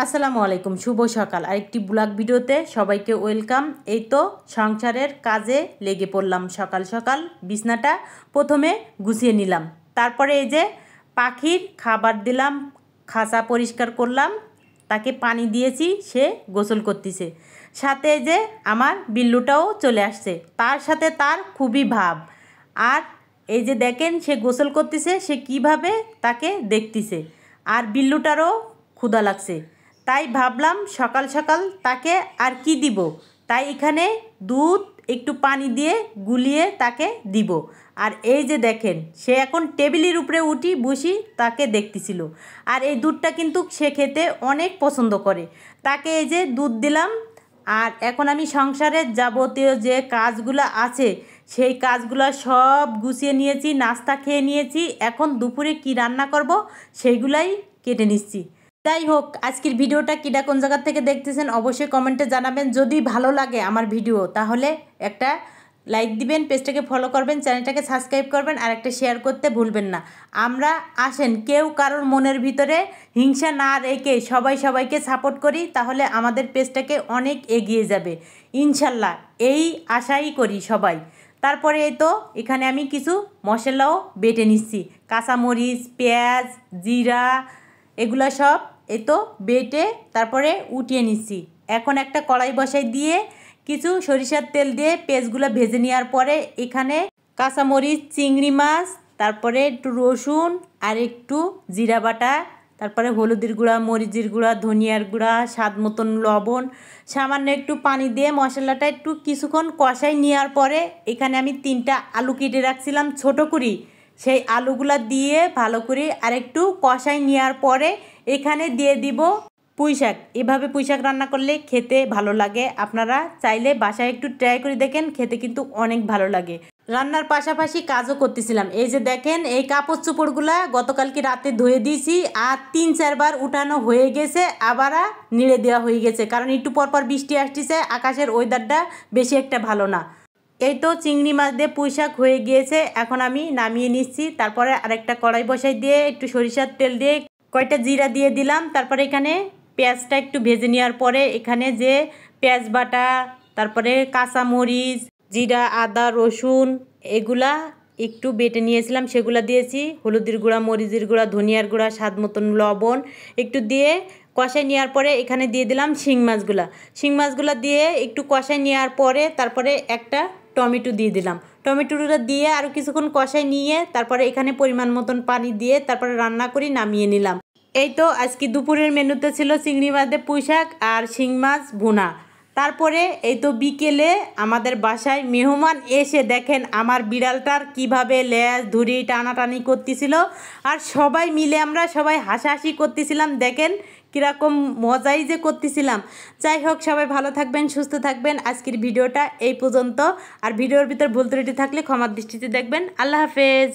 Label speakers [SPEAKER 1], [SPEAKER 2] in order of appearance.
[SPEAKER 1] আসসালামু আলাইকুম, শুভ সকাল। আরেকটি ব্লগ ভিডিওতে সবাইকে ওয়েলকাম। এই তো সংসারের কাজে লেগে পড়লাম। সকাল সকাল বিছনাটা প্রথমে গুছিয়ে নিলাম, তারপরে এই যে পাখির খাবার দিলাম, খাঁচা পরিষ্কার করলাম, তাকে পানি দিয়েছি, সে গোসল করতেছে। সাথে যে আমার বিল্লুটাও চলে আসছে, তার সাথে তার খুবই ভাব। আর এই যে দেখেন সে গোসল করতেছে, সে কিভাবে তাকে দেখতেছে। আর বিল্লুটারও ক্ষুধা লাগছে, তাই ভাবলাম সকাল সকাল তাকে আর কি দিব, তাই এখানে দুধ একটু পানি দিয়ে গুলিয়ে তাকে দিব। আর এই যে দেখেন সে এখন টেবিলের উপরে উঠি বসি তাকে দেখতেছিল। আর এই দুধটা কিন্তু সে খেতে অনেক পছন্দ করে। তাকে এই যে দুধ দিলাম। আর এখন আমি সংসারের যাবতীয় যে কাজগুলো আছে সেই কাজগুলো সব গুছিয়ে নিয়েছি, নাস্তা খেয়ে নিয়েছি। এখন দুপুরে কি রান্না করব সেইগুলাই কেটে নিচ্ছি। যাই হোক, আজকের ভিডিওটা কিডা কোন জায়গা থেকে দেখতেছেন অবশ্যই কমেন্টে জানাবেন। যদি ভালো লাগে আমার ভিডিও তাহলে একটা লাইক দিবেন, পেজটাকে ফলো করবেন, চ্যানেলটাকে সাবস্ক্রাইব করবেন, আর একটা শেয়ার করতে ভুলবেন না। আমরা আসেন কেউ কারোর মনের ভিতরে হিংসা না রেখে সবাই সবাইকে সাপোর্ট করি, তাহলে আমাদের পেজটাকে অনেক এগিয়ে যাবে ইনশাল্লাহ, এই আশাই করি সবাই। তারপরে এই তো এখানে আমি কিছু মশলাও বেটে নিচ্ছি, কাঁচামরিচ, পেঁয়াজ, জিরা, এগুলা সব এই তো বেটে তারপরে উঠিয়ে নিচ্ছি। এখন একটা কড়াই বসাই দিয়ে কিছু সরিষার তেল দিয়ে পেঁয়াজগুলো ভেজে নেওয়ার পরে এখানে কাঁচামরিচ, চিংড়ি মাছ, তারপরে একটু রসুন আর একটু জিরা বাটা, তারপরে হলুদের গুঁড়া, মরিচের গুঁড়া, ধনিয়ার গুঁড়া, স্বাদ মতন লবণ, সামান্য একটু পানি দিয়ে মশলাটা একটু কিছুক্ষণ কষাই নেওয়ার পরে এখানে আমি 3টা আলু কেটে রাখছিলাম ছোটো করে, সেই আলুগুলা দিয়ে ভালো করে আরেকটু কষাই নেওয়ার পরে এখানে দিয়ে দিব পুঁই শাক। এভাবে পুঁই শাক রান্না করলে খেতে ভালো লাগে। আপনারা চাইলে বাসায় একটু ট্রাই করে দেখেন, খেতে কিন্তু অনেক ভালো লাগে। রান্নার পাশাপাশি কাজও করতেছিলাম। এই যে দেখেন এই কাপড় চোপড়গুলা গতকালকে রাতে ধুয়ে দিয়েছি, আর 3-4 বার উঠানো হয়ে গেছে, আবার নেড়ে দেওয়া হয়ে গেছে, কারণ একটু পরপর বৃষ্টি আসতেছে, আকাশের ওয়েদারটা বেশি একটা ভালো না। এই তো চিংড়ি মাছ দিয়ে পুঁই শাক হয়ে গিয়েছে, এখন আমি নামিয়ে নিচ্ছি। তারপরে আরেকটা কড়াই বসাই দিয়ে একটু সরিষার তেল দিয়ে কয়টা জিরা দিয়ে দিলাম। তারপরে এখানে পেঁয়াজটা একটু ভেজে নেওয়ার পরে এখানে যে পেঁয়াজ বাটা, তারপরে কাঁচামরিচ, জিরা, আদা, রসুন এগুলা একটু বেটে নিয়েছিলাম সেগুলা দিয়েছি। হলুদের গুঁড়া, মরিচের গুঁড়া, ধনিয়ার গুঁড়া, স্বাদ মতন লবণ একটু দিয়ে কষাই নেওয়ার পরে এখানে দিয়ে দিলাম শিং মাছগুলা দিয়ে একটু কষাই নেওয়ার পরে তারপরে একটা টমেটো দিয়ে দিলাম। টমেটোটা দিয়ে আরও কিছুক্ষণ কষাই নিয়ে তারপরে এখানে পরিমাণ মতন পানি দিয়ে তারপরে রান্না করি, নামিয়ে নিলাম। এই তো আজকে দুপুরের মেনুতে ছিল চিংড়ি মাছ দিয়ে পুঁই শাক আর শিং মাছ ভুনা। তারপরে এই তো বিকেলে আমাদের বাসায় মেহমান এসে দেখেন আমার বিড়ালটার কিভাবে লেজ ধরি টানাটানি করতেছিল, আর সবাই মিলে আমরা সবাই হাসাহাসি করতেছিলাম। দেখেন কীরকম মজাই যে করতেছিলাম। যাই হোক, সবাই ভালো থাকবেন, সুস্থ থাকবেন। আজকের ভিডিওটা এই পর্যন্ত। আর ভিডিওর ভিতর ভুল ত্রুটি থাকলে ক্ষমার দৃষ্টিতে দেখবেন। আল্লাহ হাফেজ।